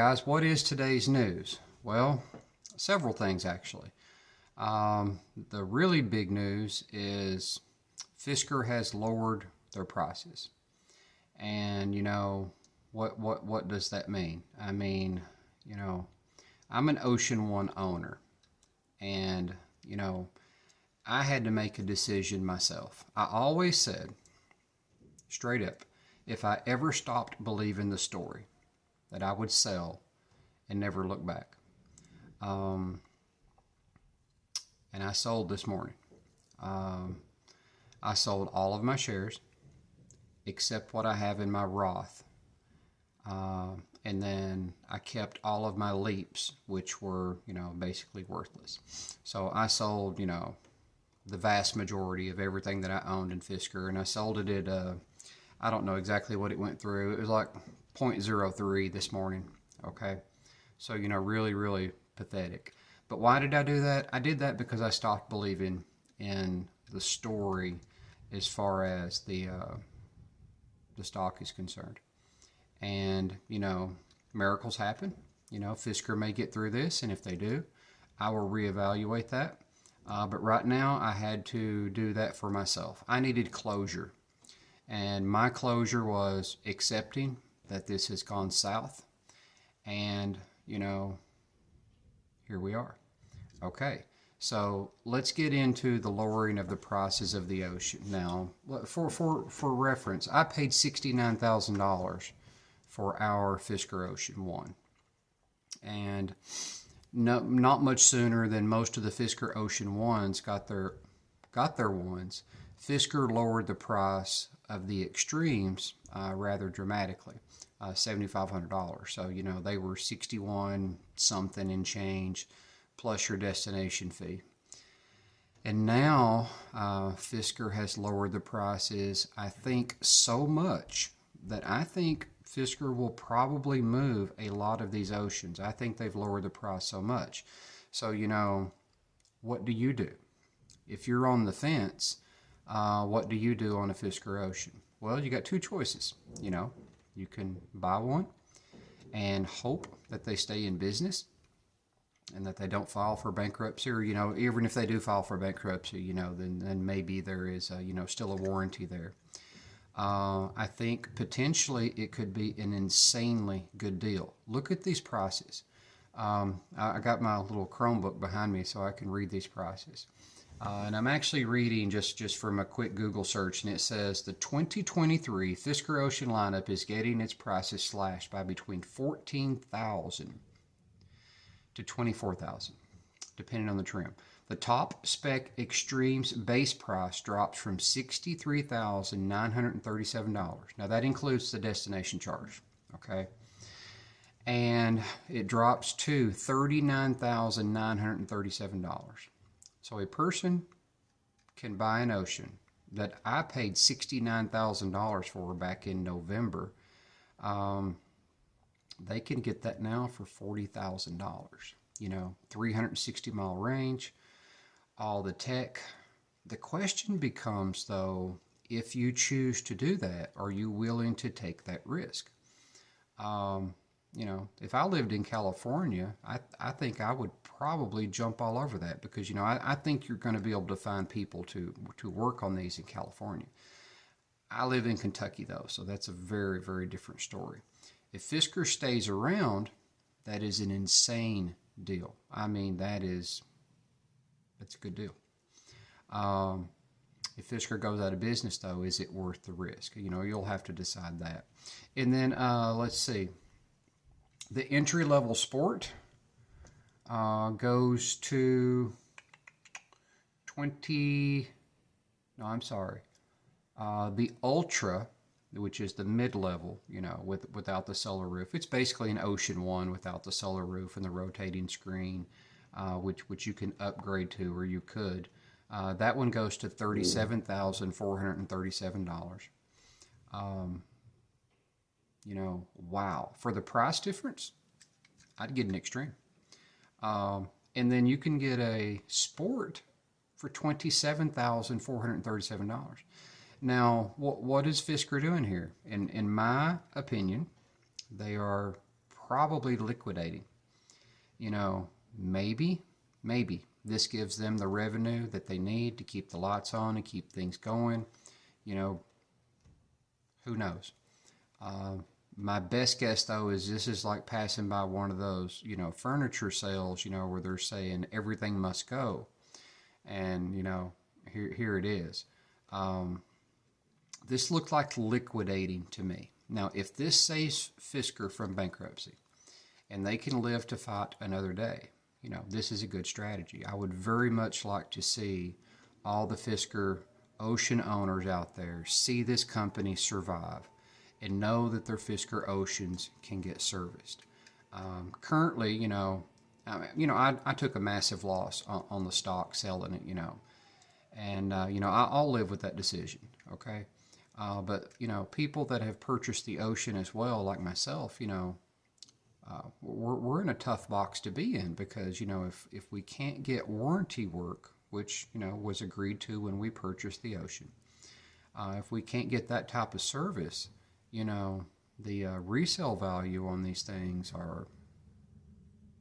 guys, what is today's news? Well, several things actually. The really big news is Fisker has lowered their prices. And what does that mean? I mean, I'm an Ocean One owner, and I had to make a decision myself. I always said, straight up, if I ever stopped believing the story, that I would sell and never look back. And I sold this morning. I sold all of my shares except what I have in my Roth. And then I kept all of my leaps, which were, basically worthless. So I sold, the vast majority of everything that I owned in Fisker, and I sold it at, I don't know exactly what it went through. It was like 0.03 this morning. Okay. So, really, really pathetic. But why did I do that? I did that because I stopped believing in the story as far as the stock is concerned. And, miracles happen. Fisker may get through this, and if they do, I will reevaluate that. But right now, I had to do that for myself. I needed closure. And my closure was accepting that this has gone south. And, here we are. Okay, so let's get into the lowering of the prices of the Ocean. Now, for reference, I paid $69,000 for our Fisker Ocean One. And not much sooner than most of the Fisker Ocean Ones got their ones, Fisker lowered the price of the Extremes rather dramatically, $7,500. So they were 61 something and change, plus your destination fee. And now Fisker has lowered the prices, I think, so much that I think Fisker will probably move a lot of these Oceans. I think they've lowered the price so much. So, what do you do? If you're on the fence, what do you do on a Fisker Ocean? Well, you got two choices. You can buy one and hope that they stay in business and that they don't file for bankruptcy, or, even if they do file for bankruptcy, then maybe there is, still a warranty there. I think potentially it could be an insanely good deal. Look at these prices. I got my little Chromebook behind me so I can read these prices. And I'm actually reading just from a quick Google search, and it says the 2023 Fisker Ocean lineup is getting its prices slashed by between $14,000 to $24,000, depending on the trim. The top spec Extremes base price drops from $63,937. Now that includes the destination charge, okay? And it drops to $39,937. So a person can buy an Ocean that I paid $69,000 for back in November. They can get that now for $40,000. 360 mile range, all the tech. The question becomes, though, if you choose to do that, are you willing to take that risk? If I lived in California, I think I would probably jump all over that because, I think you're going to be able to find people to work on these in California. I live in Kentucky, though, so that's a very, very different story. If Fisker stays around, that is an insane deal. I mean, that's a good deal. If Fisker goes out of business, though, is it worth the risk? You'll have to decide that. And then, let's see. The entry-level Sport goes to the Ultra, which is the mid-level, without the solar roof. It's basically an Ocean One without the solar roof and the rotating screen, which you can upgrade to, or you could. That one goes to $37,437. Wow. For the price difference, I'd get an Extreme. And then you can get a Sport for $27,437. Now, what is Fisker doing here? In my opinion, they are probably liquidating. You know, maybe this gives them the revenue that they need to keep the lights on and keep things going. You know, who knows? My best guess, though, is this is like passing by one of those, you know, furniture sales, you know, where they're saying everything must go. And, you know, here it is. This looked like liquidating to me. Now, if this saves Fisker from bankruptcy and they can live to fight another day, you know, this is a good strategy. I would very much like to see all the Fisker Ocean owners out there see this company survive and know that their Fisker Oceans can get serviced. Currently, you know, I took a massive loss on the stock selling it, you know, and you know, I'll live with that decision, okay? But you know, people that have purchased the Ocean as well, like myself, you know, we're in a tough box to be in, because you know, if we can't get warranty work, which you know was agreed to when we purchased the Ocean, if we can't get that type of service, you know, the resale value on these things are,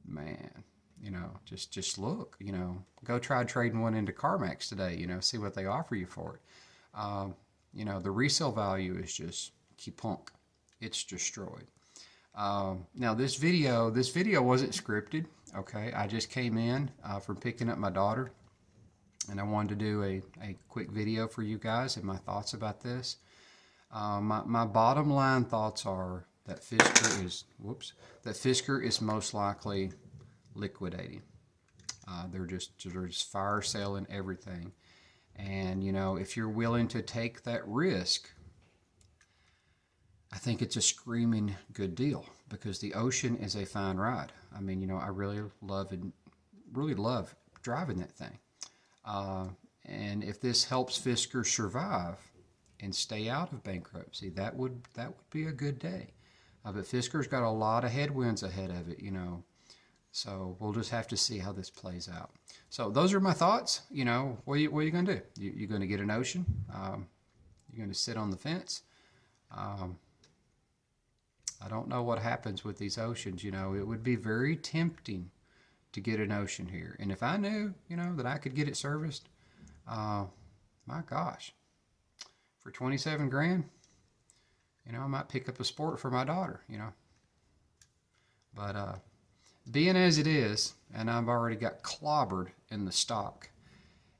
man, you know, just look, you know, go try trading one into CarMax today, you know, see what they offer you for it. You know, the resale value is just kapunk. It's destroyed. Now this video wasn't scripted, okay? I just came in from picking up my daughter, and I wanted to do a quick video for you guys and my thoughts about this. My bottom line thoughts are that Fisker is most likely liquidating. They're just fire selling everything. And you know, if you're willing to take that risk, I think it's a screaming good deal, because the Ocean is a fine ride. I mean, you know, I really love driving that thing. And if this helps Fisker survive and stay out of bankruptcy, that would be a good day. But Fisker's got a lot of headwinds ahead of it, you know. So we'll just have to see how this plays out. So those are my thoughts. You know, what are you going to do? You're going to get an Ocean? You're going to sit on the fence? I don't know what happens with these Oceans. You know, it would be very tempting to get an Ocean here. And if I knew, you know, that I could get it serviced, my gosh, for 27 grand, you know, I might pick up a Sport for my daughter, you know. But being as it is, and I've already got clobbered in the stock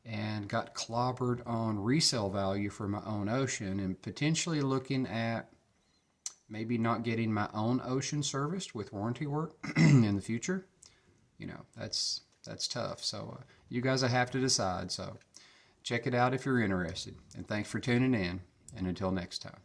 and got clobbered on resale value for my own Ocean, and potentially looking at maybe not getting my own Ocean serviced with warranty work in the future, you know, that's tough. So you guys will have to decide. So check it out if you're interested. And thanks for tuning in. And until next time.